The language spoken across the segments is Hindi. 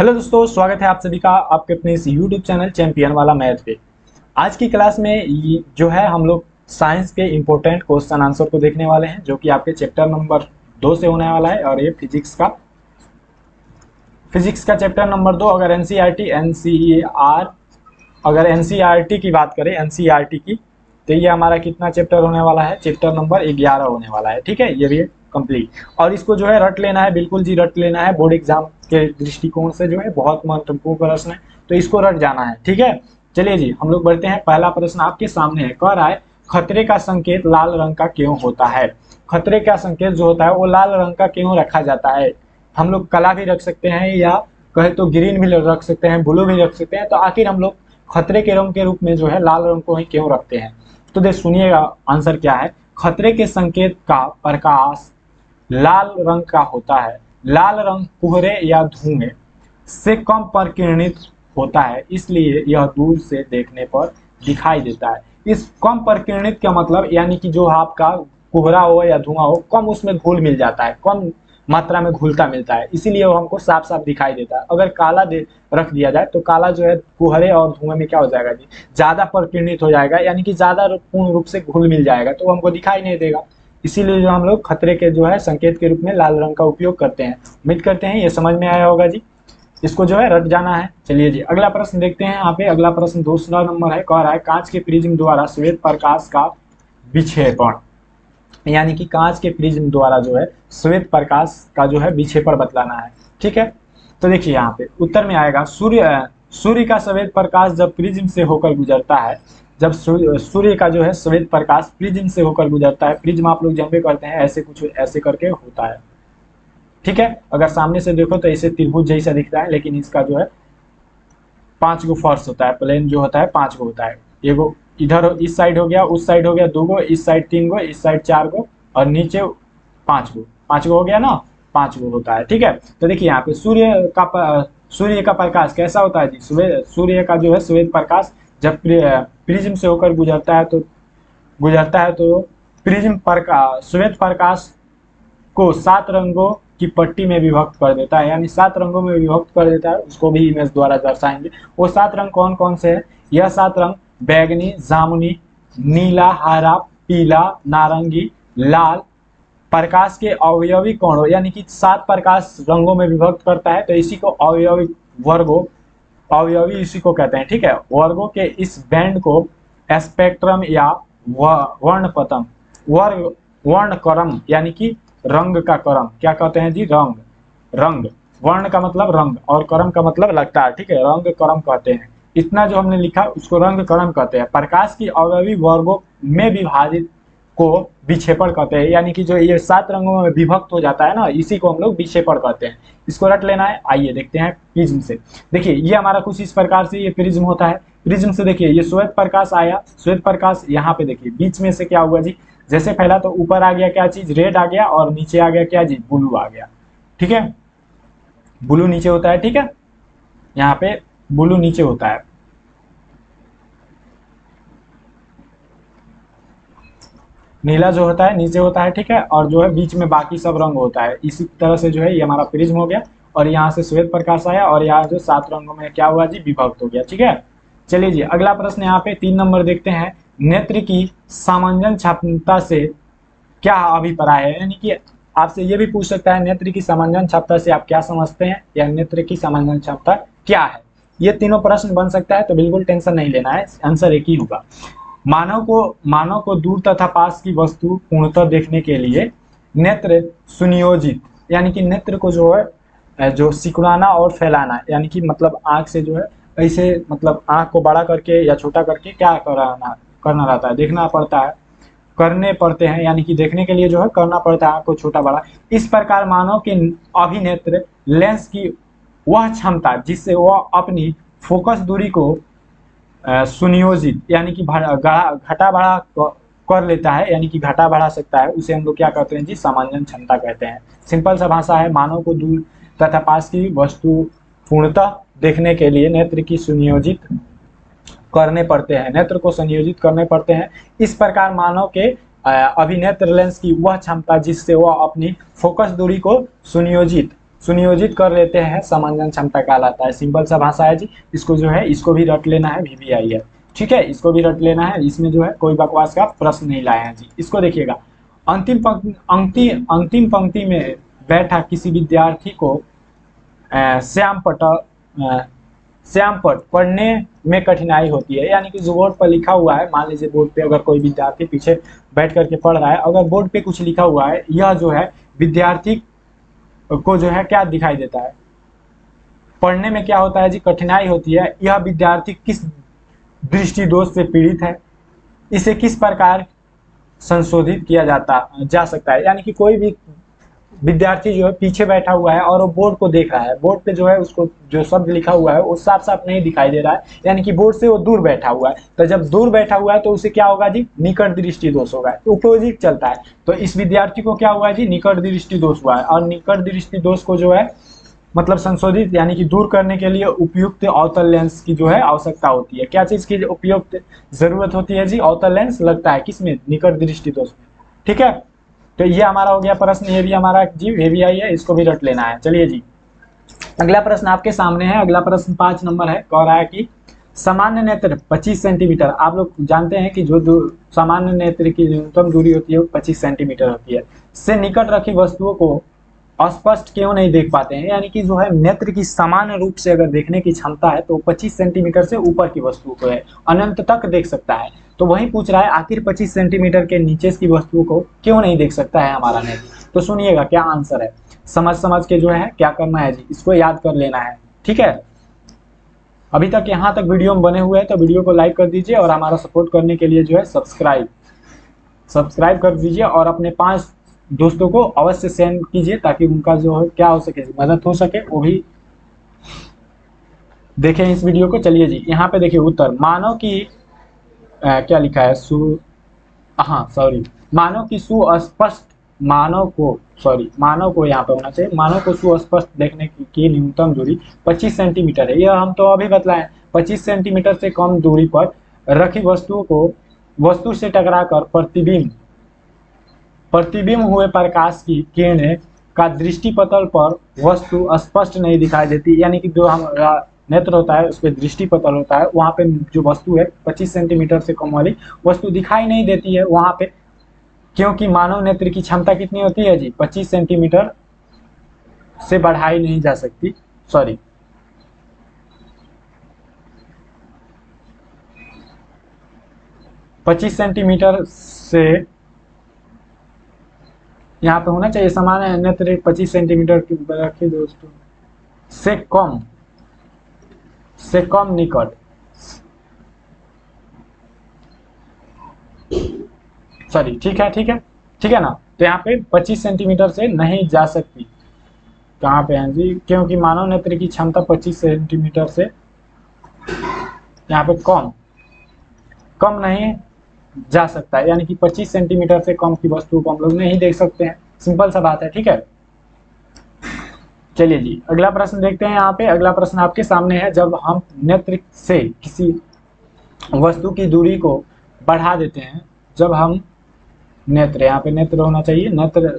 हेलो दोस्तों, स्वागत है आप सभी का आपके अपने इस यूट्यूब चैनल चैंपियन वाला मैथ पे। आज की क्लास में जो है हम लोग साइंस के इम्पोर्टेंट क्वेश्चन आंसर को देखने वाले हैं, जो कि आपके चैप्टर नंबर 2 से होने वाला है। और ये फिजिक्स का चैप्टर नंबर 2। अगर एनसीईआरटी की बात करें, एनसीईआरटी की, तो ये हमारा कितना चैप्टर होने वाला है? चैप्टर नंबर 11 होने वाला है। ठीक है, ये भी कंप्लीट। और इसको जो है रट लेना है, बिल्कुल जी रट लेना है। बोर्ड एग्जाम के दृष्टिकोण से जो है बहुत महत्वपूर्ण प्रश्न है, तो इसको रट जाना है। ठीक है, चलिए जी हम लोग बढ़ते हैं। पहला प्रश्न आपके सामने है, कह रहा है खतरे का संकेत लाल रंग का क्यों होता है? खतरे का संकेत जो होता है वो लाल रंग का क्यों रखा जाता है? हम लोग काला भी रख सकते हैं, या कहे तो ग्रीन भी रख सकते हैं, ब्लू भी रख सकते हैं। तो आखिर हम लोग खतरे के रंग के रूप में जो है लाल रंग को ही क्यों रखते हैं? तो देख सुनिएगा आंसर क्या है। खतरे के संकेत का प्रकाश लाल रंग का होता है। लाल रंग कोहरे या धुएं से कम परिकिरणित होता है, इसलिए यह दूर से देखने पर दिखाई देता है। इस कम परिकिरणित का मतलब यानी कि जो आपका कोहरा हो या धुआं हो, कम उसमें घुल मिल जाता है, कम मात्रा में घुलता मिलता है, इसीलिए वो हमको साफ साफ दिखाई देता है। अगर काला रख दिया जाए तो काला जो है कोहरे और धुएं में क्या हो जाएगा जी, ज्यादा परिकिरणित हो जाएगा, यानी कि ज्यादा पूर्ण रूप से घुल मिल जाएगा, तो वो हमको दिखाई नहीं देगा। इसीलिए जो हम लोग खतरे के जो है संकेत के रूप में लाल रंग का उपयोग करते हैं। उम्मीद करते हैं ये समझ में आया होगा जी। इसको जो है रट जाना है। चलिए जी अगला प्रश्न देखते हैं। यहाँ पे अगला प्रश्न दूसरा नंबर है, कह रहा है कांच के प्रिज्म द्वारा श्वेत प्रकाश का विक्षेपण, यानी कि कांच के प्रिज्म द्वारा जो है श्वेत प्रकाश का जो है विक्षेपण बतलाना है। ठीक है, तो देखिए यहाँ पे उत्तर में आएगा सूर्य का श्वेत प्रकाश जब प्रिज्म से होकर गुजरता है, जब सूर्य का जो है श्वेत प्रकाश प्रिज्म से होकर गुजरता है। प्रिज्म आप लोग जानते करते हैं, ऐसे कुछ ऐसे करके होता है। ठीक है, अगर सामने से देखो तो ऐसे त्रिभुज जैसा दिखता है, लेकिन इसका जो है 5 गो फर्श होता है। प्लेन जो होता है 5 गो होता है। एगो इधर इस साइड हो गया, उस साइड हो गया 2 गो, इस साइड 3 गो, इस साइड 4 गो, और नीचे 5 गो। 5 गो हो गया ना, 5 गो होता है। ठीक है, तो देखिए यहाँ पे सूर्य का प्रकाश कैसा होता है जी? सूर्य का जो है श्वेत प्रकाश जब प्रिज्म से होकर गुजरता है तो प्रिज्म प्रकाश श्वेत प्रकाश को 7 रंगों की पट्टी में विभक्त कर देता है, यानी 7 रंगों में विभक्त कर देता है। उसको भी इमेज द्वारा दर्शाएंगे। वो 7 रंग कौन कौन से हैं? यह 7 रंग बैगनी, जामुनी, नीला, हरा, पीला, नारंगी, लाल प्रकाश के अवयवी कणों, यानी कि 7 प्रकाश रंगों में विभक्त करता है, तो इसी को अवयवी इसी को कहते हैं। ठीक है, वर्गों के इस बैंड को स्पेक्ट्रम या वर्णपटम वर्णक्रम, यानी कि रंग का क्रम क्या कहते हैं जी? रंग। वर्ण का मतलब रंग और क्रम का मतलब लगता है। ठीक है, रंग क्रम कहते हैं। इतना जो हमने लिखा उसको रंग क्रम कहते हैं। प्रकाश की अवयवी वर्गों में विभाजित को विक्षेपण कहते हैं, यानी कि जो ये 7 रंगों में विभक्त हो जाता है ना, इसी को हम लोग विक्षेपण कहते हैं। इसको रट लेना है। आइए देखते हैं प्रिज्म से। देखिए ये हमारा कुछ इस प्रकार से ये प्रिज्म होता है। प्रिज्म से देखिए ये श्वेत प्रकाश आया, श्वेत प्रकाश यहाँ पे देखिए बीच में से क्या हुआ जी, जैसे फैला तो ऊपर आ गया क्या चीज? रेड आ गया, और नीचे आ गया क्या जी? ब्लू आ गया। ठीक है, ब्लू नीचे होता है। ठीक है, यहाँ पे ब्लू नीचे होता है, नीला जो होता है नीचे होता है। ठीक है, और जो है बीच में बाकी सब रंग होता है। इसी तरह से जो है ये हमारा प्रिज्म हो गया, और यहाँ से श्वेत प्रकाश आया, और यहाँ जो 7 रंगों में क्या हुआ जी? विभक्त हो गया। ठीक है, चलिए जी अगला प्रश्न यहाँ पे 3 नंबर देखते हैं। नेत्र की सामंजन क्षमता से क्या अभिप्राय है? यानी कि आपसे ये भी पूछ सकता है नेत्र की सामंजन क्षमता से आप क्या समझते हैं, या नेत्र की सामंजन क्षमता क्या है? ये तीनों प्रश्न बन सकता है, तो बिल्कुल टेंशन नहीं लेना है, आंसर एक ही होगा। मानव को दूर तथा पास की वस्तु पूर्णतः देखने के लिए नेत्र सुनियोजित, यानी कि नेत्र को जो है जो सिकुड़ाना और फैलाना, यानी कि मतलब आंख से जो है ऐसे मतलब आंख को बड़ा करके या छोटा करके क्या करना रहता है? देखना पड़ता है, करने पड़ते हैं, यानी कि देखने के लिए जो है करना पड़ता है आंख को छोटा बड़ा। इस प्रकार मानव के अभिनेत्र लेंस की वह क्षमता जिससे वह अपनी फोकस दूरी को सुनियोजित, यानी कि घटा बढ़ा कर लेता है, यानी कि घटा बढ़ा सकता है, उसे हम लोग क्या कहते हैं जी? सामंजन क्षमता कहते हैं। सिंपल सा भाषा है, मानव को दूर तथा पास की वस्तु पूर्णतः देखने के लिए नेत्र की सुनियोजित करने पड़ते हैं, नेत्र को संयोजित करने पड़ते हैं। इस प्रकार मानव के अभिनेत्र लेंस की वह क्षमता जिससे वह अपनी फोकस दूरी को सुनियोजित सुनियोजित कर लेते हैं, समंजन क्षमता कहलाता है। सिंपल सा भाषा है जी, इसको जो है इसको भी रट लेना है, VVI है, ठीक है, इसको भी रट लेना है। इसमें जो है कोई बकवास का प्रश्न नहीं लाए हैं जी। इसको देखिएगा, अंतिम पंक्ति में बैठा किसी विद्यार्थी को श्यामपट पढ़ने में कठिनाई होती है। यानी कि जो बोर्ड पर लिखा हुआ है, मान लीजिए बोर्ड पे अगर कोई विद्यार्थी पीछे बैठ करके पढ़ रहा है, अगर बोर्ड पे कुछ लिखा हुआ है, यह जो है विद्यार्थी को जो है क्या दिखाई देता है, पढ़ने में क्या होता है जी, कठिनाई होती है। यह विद्यार्थी किस दृष्टि दोष से पीड़ित है, इसे किस प्रकार संशोधित किया जा सकता है। यानी कि कोई भी विद्यार्थी जो है पीछे बैठा हुआ है और वो बोर्ड को देख रहा है, बोर्ड पे जो है उसको जो शब्द लिखा हुआ है वो साफ साफ नहीं दिखाई दे रहा है, यानी कि बोर्ड से वो दूर बैठा हुआ है। तो जब दूर बैठा हुआ है तो उसे क्या होगा जी, निकट दृष्टि दोष होगा, अपोजिट चलता है। तो इस विद्यार्थी को क्या हुआ जी, निकट दृष्टि दोष हुआ है। और निकट दृष्टि दोष को जो है मतलब संशोधित यानी कि दूर करने के लिए उपयुक्त अवतल लेंस की जो है आवश्यकता होती है। क्या चीज की उपयुक्त जरूरत होती है जी, अवतल लेंस लगता है किसमें, निकट दृष्टि दोष में, ठीक है। तो ये हमारा हो गया प्रश्न, ये भी हमारा जी VVI है, इसको भी रट लेना है। चलिए जी, अगला प्रश्न आपके सामने है। अगला प्रश्न 5 नंबर है, कह रहा है कि सामान्य नेत्र 25 सेंटीमीटर। आप लोग जानते हैं कि जो सामान्य नेत्र की न्यूनतम दूरी होती है वो 25 सेंटीमीटर होती है, से निकट रखी वस्तुओं को स्पष्ट क्यों नहीं देख पाते हैं। यानी कि जो है नेत्र की सामान्य रूप से अगर देखने की क्षमता है तो 25 सेंटीमीटर से ऊपर की वस्तु को है अनंत तक देख सकता है। तो वही पूछ रहा है आखिर 25 सेंटीमीटर के नीचे की वस्तुओं को क्यों नहीं देख सकता है हमारा नेत्र। तो सुनिएगा क्या आंसर है, समझ के जो है क्या करना है जी, इसको याद कर लेना है, ठीक है। अभी तक यहाँ तक वीडियो में बने हुए हैं तो वीडियो को लाइक कर दीजिए और हमारा सपोर्ट करने के लिए जो है सब्सक्राइब कर दीजिए और अपने 5 दोस्तों को अवश्य सेंड कीजिए ताकि उनका जो है क्या हो सके, मदद हो सके, वो भी देखें इस वीडियो को। चलिए जी, यहाँ पे देखिए उत्तर, मानव की क्या लिखा है, मानव को यहाँ पे होना चाहिए, मानव को सुस्पष्ट देखने की न्यूनतम दूरी 25 सेंटीमीटर है। यह हम तो अभी बतलाएं, 25 सेंटीमीटर से कम दूरी पर रखी वस्तुओं को वस्तु से टकराकर प्रतिबिंब हुए प्रकाश की किरणें का दृष्टिपटल पर वस्तु स्पष्ट नहीं दिखाई देती। यानी कि जो हम नेत्र होता है उस पर दृष्टिपटल होता है, वहां पे जो वस्तु है 25 सेंटीमीटर से कम वाली वस्तु दिखाई नहीं देती है वहां पे, क्योंकि मानव नेत्र की क्षमता कितनी होती है जी, 25 सेंटीमीटर से बढ़ाई नहीं जा सकती, 25 सेंटीमीटर से यहाँ पे होना चाहिए सामान्य नेत्र 25 सेंटीमीटर की रखी दोस्तों से कम निकट, ठीक है ना। तो यहाँ पे 25 सेंटीमीटर से नहीं जा सकती, कहाँ पे है जी, क्योंकि मानव नेत्र की क्षमता 25 सेंटीमीटर से यहाँ पे कम नहीं जा सकता है। यानी कि 25 सेंटीमीटर से कम की वस्तु को हम लोग नहीं देख सकते हैं, सिंपल सा बात है, ठीक है। चलिए जी, अगला प्रश्न देखते हैं। यहाँ पे अगला प्रश्न आपके सामने है, जब हम नेत्र से किसी वस्तु की दूरी को बढ़ा देते हैं, जब हम नेत्र, यहाँ पे नेत्र होना चाहिए, नेत्र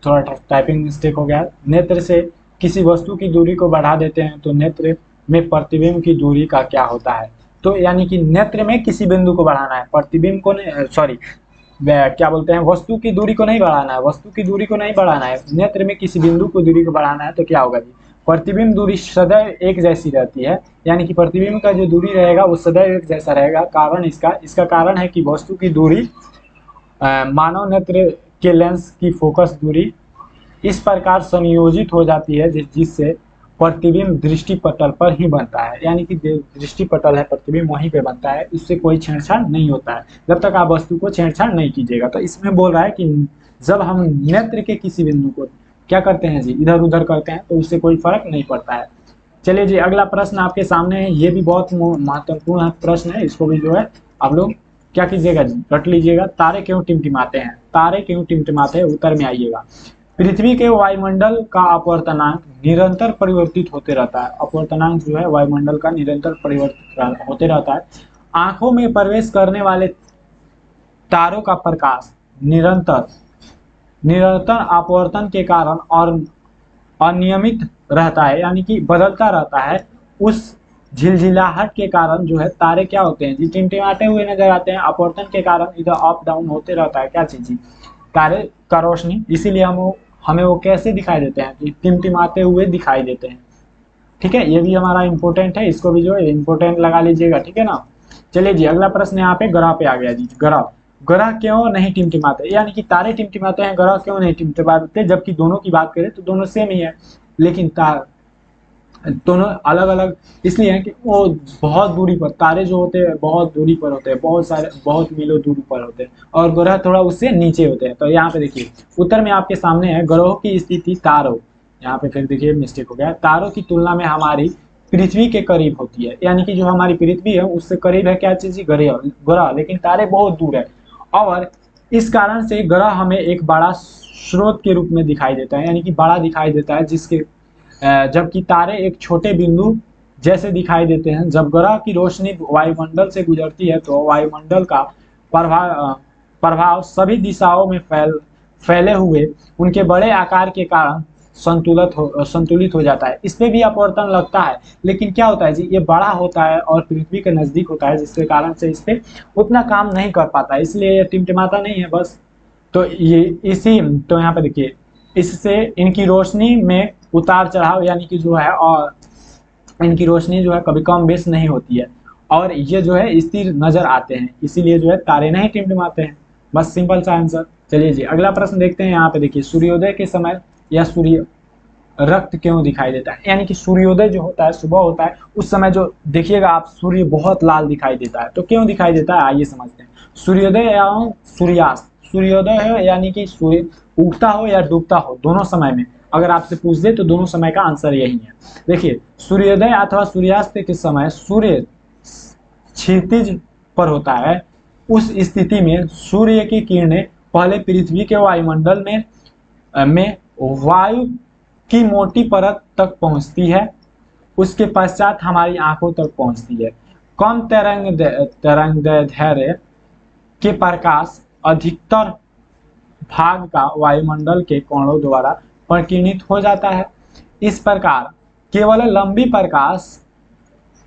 थोड़ा टाइपिंग मिस्टेक हो गया, नेत्र से किसी वस्तु की दूरी को बढ़ा देते हैं तो नेत्र में प्रतिबिंब की दूरी का क्या होता है। तो यानी कि नेत्र में किसी बिंदु को बढ़ाना है, प्रतिबिंब को नहीं, क्या बोलते हैं, वस्तु की दूरी को नहीं बढ़ाना है, नेत्र में किसी बिंदु को दूरी को बढ़ाना है। तो क्या होगा जी, प्रतिबिंब दूरी सदैव एक जैसी रहती है, यानी कि प्रतिबिंब का जो दूरी रहेगा वो सदैव एक जैसा रहेगा। कारण इसका कारण है कि वस्तु की दूरी मानव नेत्र के लेंस की फोकस दूरी इस प्रकार संयोजित हो जाती है जिससे प्रतिबिंब दृष्टिपटल पर ही बनता है। यानी कि दृष्टिपटल है, प्रतिबिंब वहीं पे बनता है, इससे कोई छेड़छाड़ नहीं होता है जब तक आप वस्तु को छेड़छाड़ नहीं कीजिएगा। तो इसमें बोल रहा है कि जब हम नेत्र के किसी बिंदु को क्या करते हैं जी, इधर उधर करते हैं तो उससे कोई फर्क नहीं पड़ता है। चलिए जी, अगला प्रश्न आपके सामने है, ये भी बहुत महत्वपूर्ण प्रश्न है, इसको भी जो है आप लोग क्या कीजिएगा जी, रट लीजिएगा। तारे क्यों टिमटिमाते हैं, उत्तर में आइएगा। पृथ्वी के वायुमंडल का अपवर्तनांक निरंतर परिवर्तित होते रहता है, अपवर्तनांक जो है वायुमंडल का निरंतर परिवर्तित होते रहता है। आंखों में प्रवेश करने वाले तारों का प्रकाश निरंतर अपवर्तन के कारण और अनियमित रहता है यानी कि बदलता रहता है, उस झिलझिलाहट के कारण जो है तारे क्या होते हैं जी, टिमटिमाते हुए नजर आते हैं। अपवर्तन के कारण इधर अप डाउन होते रहता है क्या चीज जी, तारे का रोशनी। इसीलिए हम हमें वो कैसे दिखाई देते हैं कि टिमटिमाते हुए दिखाई देते हैं। ठीक है, ये भी हमारा इंपॉर्टेंट है, इसको भी जो है इंपॉर्टेंट लगा लीजिएगा। ठीक है ना। चलिए जी, अगला प्रश्न यहाँ पे ग्रह पे आ गया जी। ग्रह, ग्रह क्यों नहीं टिमटिमाते, यानी कि तारे टिमटिमाते हैं, ग्रह क्यों नहीं टिमटिमाते, जबकि दोनों की बात करें तो दोनों सेम ही है, लेकिन दोनों अलग अलग इसलिए है कि वो बहुत दूरी पर, तारे जो होते हैं बहुत दूरी पर होते हैं, बहुत सारे, बहुत मीलों दूरी पर होते हैं, और ग्रह थोड़ा उससे नीचे होते हैं। तो यहाँ पे देखिए उत्तर में आपके सामने है, ग्रहों की स्थिति तारों, यहाँ पे फिर देखिए मिस्टेक हो गया, तारों की तुलना में हमारी पृथ्वी के करीब होती है, यानी कि जो हमारी पृथ्वी है उससे करीब है क्या चीज, ग्रह, ग्रह, लेकिन तारे बहुत दूर है। और इस कारण से ग्रह हमें एक बड़ा स्रोत के रूप में दिखाई देता है, यानी कि बड़ा दिखाई देता है, जिसके जबकि तारे एक छोटे बिंदु जैसे दिखाई देते हैं। जब ग्रह की रोशनी वायुमंडल से गुजरती है तो वायुमंडल का प्रभाव सभी दिशाओं में फैले हुए उनके बड़े आकार के कारण संतुलित हो जाता है। इस पे भी अपवर्तन लगता है, लेकिन क्या होता है जी, ये बड़ा होता है और पृथ्वी के नजदीक होता है, जिसके कारण से इस पे उतना काम नहीं कर पाता, इसलिए ये टिमटिमाता नहीं है बस। तो ये इसी, तो यहाँ पे देखिए, इससे इनकी रोशनी में उतार चढ़ाव, यानी कि जो है, और इनकी रोशनी जो है कभी कम बेस नहीं होती है, और ये जो है स्थिर नजर आते हैं, इसीलिए जो है तारे नहीं टिमटिमाते हैं। बस सिंपल सा आंसर। चलिए जी, अगला प्रश्न देखते हैं। यहाँ पे देखिए, सूर्योदय के समय या सूर्य रक्त क्यों दिखाई देता है, यानी कि सूर्योदय जो होता है सुबह होता है, उस समय जो देखिएगा आप, सूर्य बहुत लाल दिखाई देता है। तो क्यों दिखाई देता है, आइए समझते हैं। सूर्योदय एवं सूर्यास्त, सूर्योदय है यानी कि सूर्य उगता हो या डूबता हो, दोनों समय में अगर आपसे पूछ दे तो दोनों समय का आंसर यही है। देखिए, सूर्योदय अथवा सूर्यास्त के समय सूर्य क्षितिज पर होता है, उस स्थिति में सूर्य की किरणें पहले पृथ्वी के वायुमंडल में वायु की मोटी परत तक पहुंचती है, उसके पश्चात हमारी आंखों तक पहुंचती है। कम तरंगदैर्घ्य के प्रकाश अधिकतर भाग का वायुमंडल के कोणों द्वारा प्रकीर्णित हो जाता है। इस प्रकार केवल लंबी प्रकाश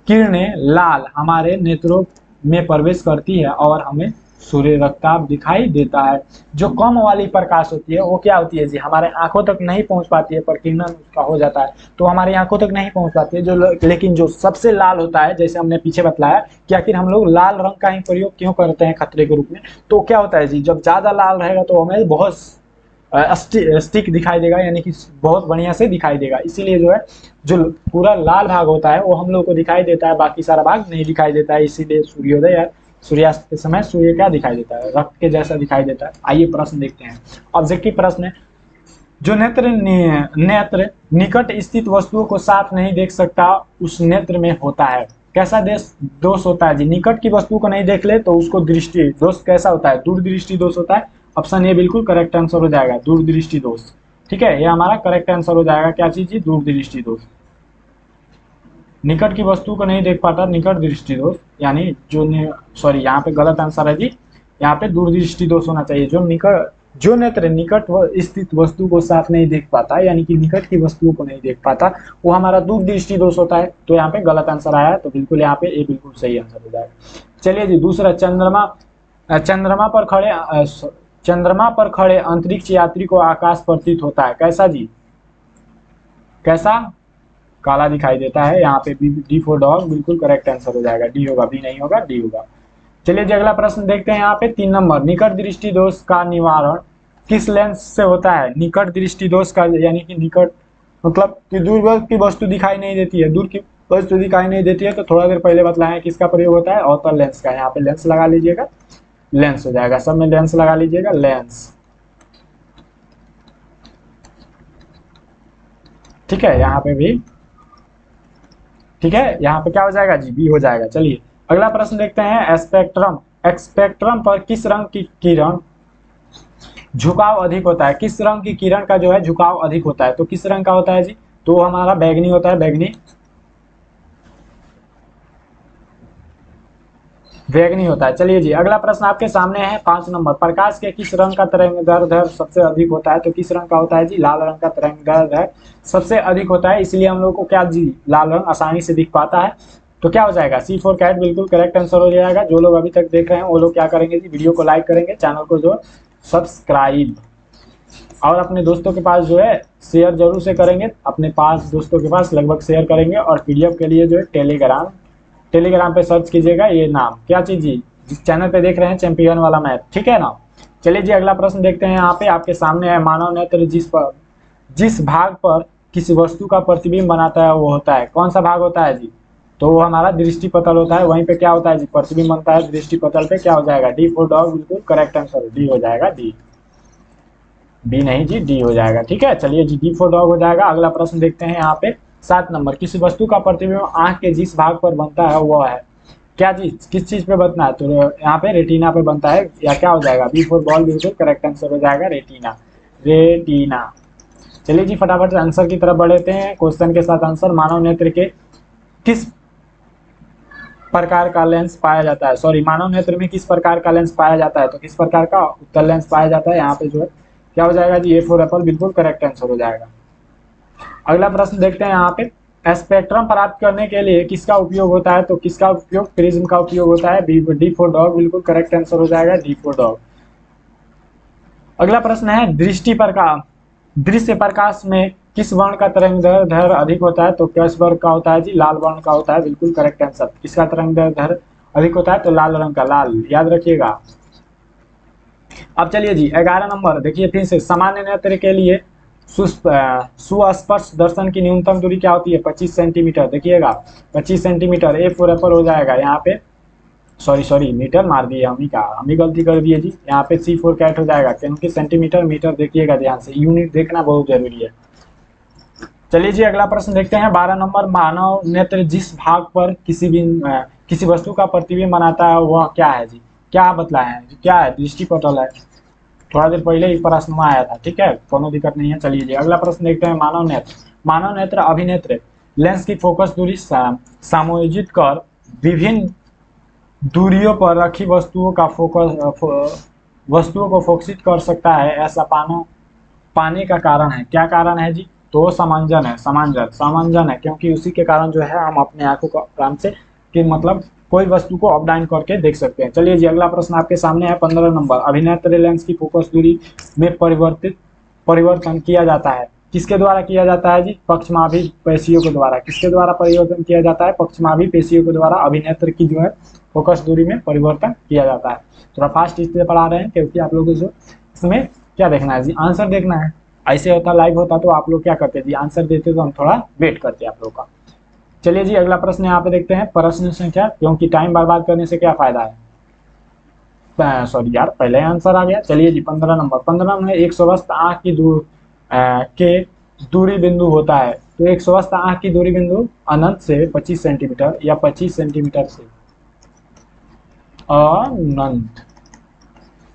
किरणें लाल हमारे नेत्रों में प्रवेश करती है और हमें सूर्य रक्ताभ दिखाई देता है। जो कम वाली प्रकाश होती है वो क्या होती है जी, हमारे आंखों तक नहीं पहुंच पाती है, प्रकीर्णन उसका हो जाता है तो हमारी आंखों तक नहीं पहुंच पाती है। लेकिन जो सबसे लाल होता है, जैसे हमने पीछे बतलाया कि आखिर हम लोग लाल रंग का ही प्रयोग क्यों करते हैं खतरे के रूप में, तो क्या होता है जी, जब ज्यादा लाल रहेगा तो हमें बहुत स्टिक दिखाई देगा, यानी कि बहुत बढ़िया से दिखाई देगा। इसीलिए जो है, जो पूरा लाल भाग होता है वो हम लोग को दिखाई देता है, बाकी सारा भाग नहीं दिखाई देता है। इसीलिए सूर्योदय या सूर्यास्त के समय सूर्य क्या दिखाई देता है, रक्त के जैसा दिखाई देता है। आइए प्रश्न देखते हैं। ऑब्जेक्टिव प्रश्न है, जो नेत्र निकट स्थित वस्तुओं को साफ नहीं देख सकता, उस नेत्र में होता है कैसा दोष होता है जी, निकट की वस्तु को नहीं देख ले तो उसको दृष्टि दोष कैसा होता है, दूरदृष्टि दोष होता है। ऑप्शन ए बिल्कुल करेक्ट आंसर हो जाएगा, दूरदृष्टि दोष। ठीक है, ये हमारा करेक्ट आंसर हो जाएगा। क्या चीज जी, दूरदृष्टि दोष। निकट की वस्तु को नहीं देख पाता, निकट दृष्टि दोष, यानी जो सॉरी यहाँ पे गलत आंसर है जी, यहाँ पे दूरदृष्टि दोष होना चाहिए। जो नेत्र निकट स्थित वस्तु को साफ नहीं देख पाता, यानी कि निकट की वस्तुओं को नहीं देख पाता, वो हमारा दूरदृष्टि दोष होता है। तो यहाँ पे गलत आंसर आया है, तो बिल्कुल यहाँ पे ए बिल्कुल सही आंसर हो जाएगा। चलिए जी, दूसरा, चंद्रमा पर खड़े अंतरिक्ष यात्री को आकाश प्रतीत होता है कैसा जी, कैसा, काला दिखाई देता है। यहाँ पे डी फॉर डॉग बिल्कुल करेक्ट आंसर हो जाएगा, डी होगा, बी नहीं होगा, डी होगा। चलिए जी, अगला प्रश्न देखते हैं। यहाँ पे 3 नंबर, निकट दृष्टि दोष का निवारण किस लेंस से होता है। निकट दृष्टि दोष का, यानी कि निकट मतलब कि दूर की वस्तु दिखाई नहीं देती है, दूर की वस्तु दिखाई नहीं देती है, तो थोड़ा देर पहले बतलाया किसका प्रयोग होता है, अवतल लेंस का। यहाँ पे लेंस लगा लीजिएगा, लेंस हो जाएगा, सब में लेंस लगा लीजिएगा, लेंस। ठीक है, यहाँ पे भी ठीक है, यहाँ पे क्या हो जाएगा जी, बी हो जाएगा। चलिए अगला प्रश्न देखते हैं। स्पेक्ट्रम पर किस रंग की किरण झुकाव अधिक होता है, किस रंग की किरण का जो है झुकाव अधिक होता है, तो किस रंग का होता है जी, तो हमारा बैगनी होता है, बैगनी। वेगनी होता है। चलिए जी अगला प्रश्न आपके सामने है 5 नंबर, प्रकाश के किस रंग का तरंगदैर्ध्य सबसे अधिक होता है? तो किस रंग का होता है जी? लाल रंग का तरंगदैर्ध्य सबसे अधिक होता है, इसलिए हम लोग को क्या जी लाल रंग आसानी से दिख पाता है। तो क्या हो जाएगा? C4 कैट बिल्कुल करेक्ट आंसर हो जाएगा। जो लोग अभी तक देख रहे हैं वो लोग क्या करेंगे जी, वीडियो को लाइक करेंगे, चैनल को जो सब्सक्राइब, और अपने दोस्तों के पास जो है शेयर जरूर से करेंगे, अपने पास दोस्तों के पास लगभग शेयर करेंगे। और पीडीएफ के लिए जो है टेलीग्राम पे सर्च कीजिएगा ये नाम, क्या चीज जी, जिस चैनल पे देख रहे हैं चैंपियन वाला मैथ, ठीक है ना। चलिए जी अगला प्रश्न देखते हैं। यहाँ पे आपके सामने है, मानव नेत्र जिस भाग पर किसी वस्तु का प्रतिबिंब बनाता है वो होता है, कौन सा भाग होता है जी? तो वो हमारा दृष्टि पटल होता है, वहीं पे क्या होता है जी प्रतिबिंब बनता है दृष्टि पटल पे। क्या हो जाएगा? डी फॉर डॉग, बिल्कुल करेक्ट आंसर डी हो जाएगा, डी, बी नहीं जी डी हो जाएगा, ठीक है। चलिए जी डी फॉर डॉग हो जाएगा। अगला प्रश्न देखते हैं यहाँ पे 7 नंबर, किसी वस्तु का प्रतिबिंब आंख के जिस भाग पर बनता है वह है, क्या चीज, किस चीज पे बनता है? तो यहाँ पे रेटिना पे बनता है, या क्या हो जाएगा? बी फॉर बॉल, बिल्कुल करेक्ट आंसर हो जाएगा रेटिना, रेटिना। चलिए जी फटाफट आंसर की तरफ बढ़ते हैं, क्वेश्चन के साथ आंसर। मानव नेत्र के किस प्रकार का लेंस पाया जाता है? सॉरी, मानव नेत्र में किस प्रकार का लेंस पाया जाता है? तो किस प्रकार का उत्तल लेंस पाया जाता है यहाँ पे जो है, क्या हो जाएगा जी? ए फॉर एप्पल, बिल्कुल करेक्ट आंसर हो जाएगा। अगला प्रश्न देखते हैं यहाँ पे, स्पेक्ट्रम प्राप्त करने के लिए किसका उपयोग होता है? तो किसका उपयोग? प्रिज्म का उपयोग होता है, डी फॉर डॉग, बिल्कुल करेक्ट आंसर हो जाएगा डी फॉर डॉग। अगला प्रश्न है, दृश्य प्रकाश में किस वर्ण का तरंगदैर्ध्य अधिक होता है? तो किस वर्ण का होता है जी? लाल वर्ण का होता है, बिल्कुल करेक्ट आंसर। किसका तरंगदैर्ध्य अधिक होता है? तो लाल रंग का, लाल, याद रखिएगा। अब चलिए जी 11 नंबर देखिए फिर से, सामान्य नेत्र के लिए सुस्पष्ट दर्शन की न्यूनतम दूरी क्या होती है? 25 सेंटीमीटर, देखिएगा 25 सेंटीमीटर। ए फॉर एप्पल हो जाएगा यहाँ पे, सॉरी मीटर मार दिए हम ही गलती कर दिए जी। यहाँ पे सी फॉर कैट हो जाएगा, क्योंकि सेंटीमीटर मीटर देखिएगा ध्यान से, यूनिट देखना बहुत जरूरी है। चलिए जी अगला प्रश्न देखते हैं 12 नंबर, मानव नेत्र जिस भाग पर किसी वस्तु का प्रतिबिंब बनाता है वह क्या है जी? क्या बतलाए हैं, क्या है? दृष्टि पटल है, थोड़ा देर पहले एक प्रश्न में आया था, ठीक है, कोनो दिक्कत नहीं है। चलिए जी अगला प्रश्न देखते हैं, मानव नेत्र अभिनेत्र लेंस की फोकस दूरी समायोजित कर विभिन्न दूरियों पर रखी वस्तुओं को फोकसित कर सकता है, ऐसा पाने का कारण है, क्या कारण है जी? तो समांजन है, क्योंकि उसी के कारण जो है हम अपने आंखों को आराम से कि मतलब कोई वस्तु को अप डाउन करके देख सकते हैं। चलिए जी अगला प्रश्न आपके सामने है 15 नंबर, अभिनेत्र लेंस की फोकस दूरी में परिवर्तन किया जाता है, किसके द्वारा किया जाता है जी? पक्षमाभी पेशियों के द्वारा। किसके द्वारा परिवर्तन किया जाता है? पक्षमाभी पेशियों के द्वारा अभिनेत्र की जो है फोकस दूरी में परिवर्तन किया जाता है। थोड़ा फास्ट इसलिए पढ़ा रहे हैं क्योंकि आप लोगों को जो इसमें क्या देखना है जी? आंसर देखना है। ऐसे होता लाइव होता तो आप लोग क्या करते जी? आंसर देते तो हम थोड़ा वेट करते आप लोग का। चलिए जी अगला प्रश्न यहाँ पे देखते हैं, प्रश्न संख्या, क्योंकि टाइम बर्बाद करने से क्या फायदा है? सॉरी यार, पहले आंसर आ गया। चलिए जी 15 नंबर, 15 में एक स्वस्थ आंख की के दूरी बिंदु होता है, तो एक स्वस्थ आंख की दूरी बिंदु अनंत से 25 सेंटीमीटर या 25 सेंटीमीटर से अनंत,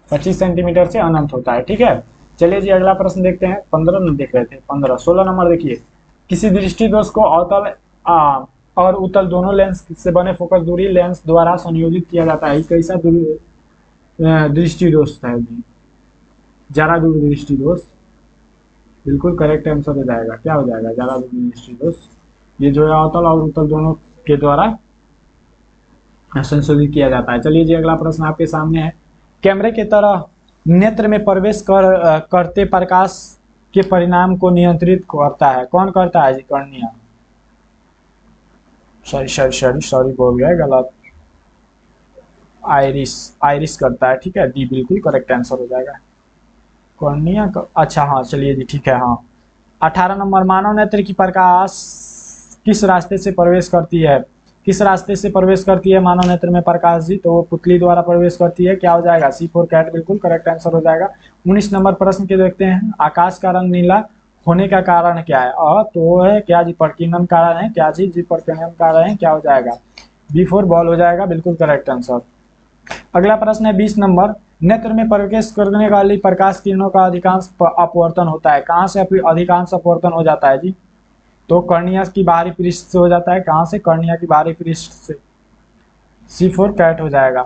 25 सेंटीमीटर से अनंत होता है, ठीक है। चलिए जी अगला प्रश्न देखते हैं, 15 में देख रहे थे, 15, 16 नंबर देखिए, किसी दृष्टि दोष को अवतल और उत्तल दोनों लेंस से बने फोकस दूरी लेंस द्वारा संयोजित किया जाता है, कैसा दृष्टि दोष है जी? जरा दूर दृष्टि दोष, बिल्कुल करेक्ट आंसर हो जाएगा, क्या हो जाएगा? जरा दूर दृष्टि दोष, ये जो है अवतल और उत्तल दोनों के द्वारा संशोधित किया जाता है। चलिए जी अगला प्रश्न आपके सामने है, कैमरे की तरह नेत्र में प्रवेश करते प्रकाश के परिणाम को नियंत्रित करता है, कौन करता है जी? कर्निया, सॉरी बोल गया गलत, आइरिस करता है, ठीक है, डी बिल्कुल करेक्ट आंसर हो जाएगा। कर्निया का, अच्छा हाँ चलिए जी ठीक है। हाँ 18 नंबर, मानव नेत्र की प्रकाश किस रास्ते से प्रवेश करती है? किस रास्ते से प्रवेश करती है मानव नेत्र में प्रकाश जी? तो वो पुतली द्वारा प्रवेश करती है, क्या हो जाएगा? सी फॉर कैट, बिल्कुल करेक्ट आंसर हो जाएगा। 19 नंबर प्रश्न के देखते हैं, आकाश का रंग नीला होने का कारण क्या है? तो है क्या जी? प्रकीर्णन कारण है, क्या जी? प्रकीर्णन कारण है, क्या हो जाएगा? बी फॉर बॉल हो जाएगा, बिल्कुल करेक्ट आंसर। अगला प्रश्न है 20 नंबर, नेत्र में प्रवेश करने वाली प्रकाश किरणों का अधिकांश अपवर्तन होता है, कहाँ से अधिकांश अपवर्तन हो जाता है जी? तो कर्निया की बाहरी पृष्ठ से हो जाता है, कहाँ से? कर्निया की बाहरी पृष्ठ से। C4 कैट हो जाएगा।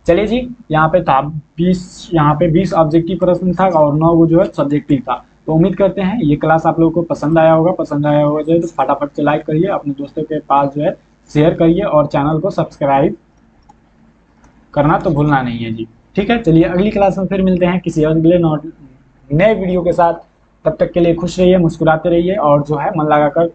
चलिए जी, यहाँ पे था 20, यहाँ पे 20 ऑब्जेक्टिव प्रश्न था और 9 वो जो है सब्जेक्टिव था। तो उम्मीद करते हैं ये क्लास आप लोगों को पसंद आया होगा। पसंद आया होगा जो है तो फटाफट से लाइक करिए, अपने दोस्तों के पास जो है शेयर करिए और चैनल को सब्सक्राइब करना तो भूलना नहीं है जी। ठीक है, चलिए अगली क्लास में फिर मिलते हैं किसी अगले नए वीडियो के साथ। तब तक के लिए खुश रहिए, मुस्कुराते रहिए और जो है मन लगाकर